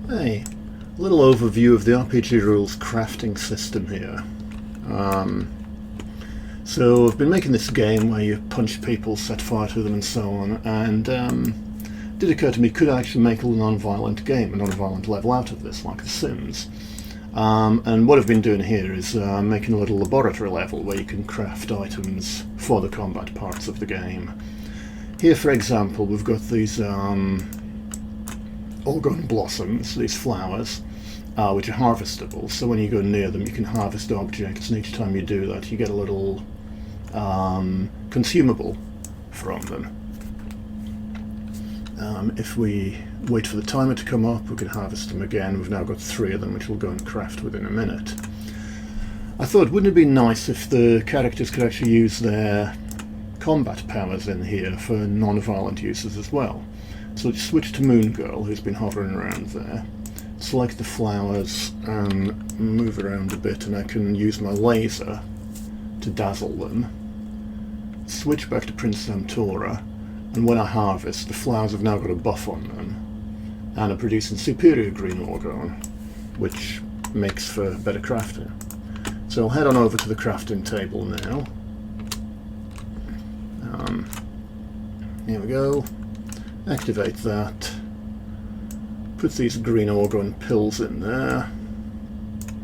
Hey, a little overview of the RPGRules Crafting system here. So I've been making this game where you punch people, set fire to them and so on, and it did occur to me, could I actually make a non-violent game, a non-violent level out of this, like The Sims? And what I've been doing here is making a little laboratory level where you can craft items for the combat parts of the game. Here, for example, we've got these organ blossoms, these flowers, which are harvestable. So when you go near them, you can harvest objects, and each time you do that, you get a little consumable from them. If we wait for the timer to come up, we can harvest them again. We've now got 3 of them, which we'll go and craft within a minute. I thought, wouldn't it be nice if the characters could actually use their combat powers in here for non-violent uses as well? So let's switch to Moon Girl, who's been hovering around there. Select the flowers and move around a bit, and I can use my laser to dazzle them. Switch back to Princess Amtora, and when I harvest, the flowers have now got a buff on them and are producing superior green orgone, which makes for better crafting. So I'll head on over to the crafting table now. Here we go. Activate that. Put these green orgone pills in there.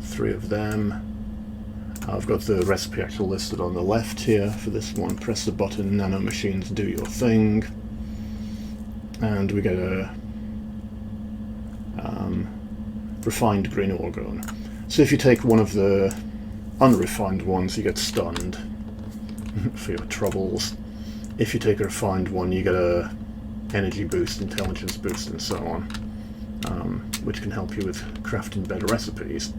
3 of them. I've got the recipe actually listed on the left here for this one. Press the button, nano machines do your thing. And we get a refined green orgone. So if you take one of the unrefined ones, you get stunned for your troubles. If you take a refined one, you get a energy boost, intelligence boost, and so on, which can help you with crafting better recipes.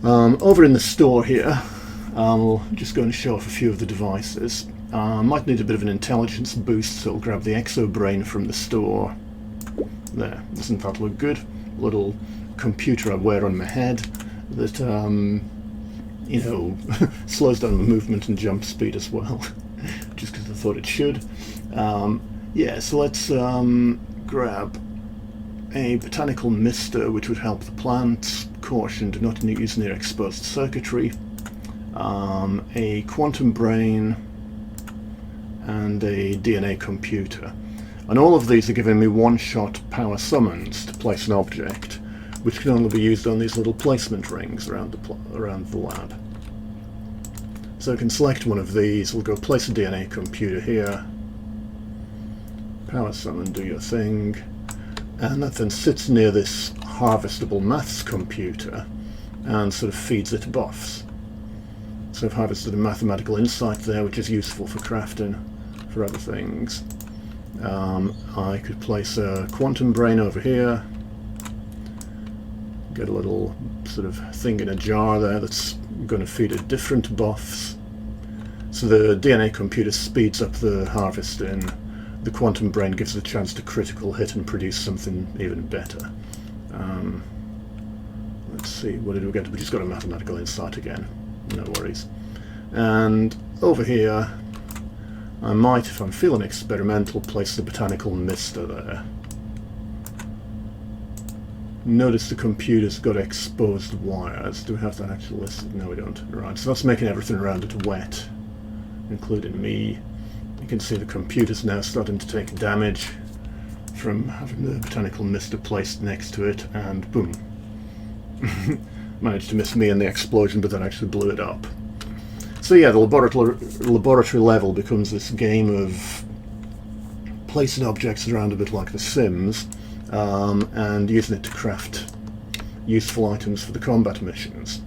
Over in the store here, I'll just go and show off a few of the devices. Might need a bit of an intelligence boost, so I'll grab the Exo Brain from the store. There, doesn't that look good? Little computer I wear on my head that, you know, slows down my movement and jump speed as well, just because I thought it should. Yeah, so let's grab a botanical mister, which would help the plants. Caution, do not use near exposed circuitry. A quantum brain, and a DNA computer. And all of these are giving me one-shot power summons to place an object, which can only be used on these little placement rings around the lab. So I can select one of these. We'll go place a DNA computer here. Power summon, do your thing. And that then sits near this harvestable maths computer and sort of feeds it buffs. So I've harvested a mathematical insight there, which is useful for crafting for other things. I could place a quantum brain over here. Get a little sort of thing in a jar there that's going to feed it different buffs. So the DNA computer speeds up the harvesting. The quantum brain gives it a chance to critical hit and produce something even better. Let's see, what did we get? We just got a mathematical insight again. No worries. And over here, I might, if I'm feeling experimental, place the botanical mister there. Notice the computer's got exposed wires. Do we have that actually listed? No, we don't. Right, so that's making everything around it wet, including me. You can see the computer's now starting to take damage from having the botanical mister placed next to it, and boom. Managed to miss me in the explosion, but that actually blew it up. So yeah, the laboratory level becomes this game of placing objects around a bit like The Sims, and using it to craft useful items for the combat missions.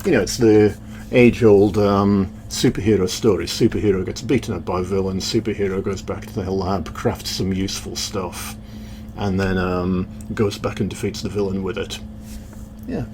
You know, it's the age-old superhero story. Superhero gets beaten up by villains, superhero goes back to their lab, crafts some useful stuff, and then goes back and defeats the villain with it. Yeah,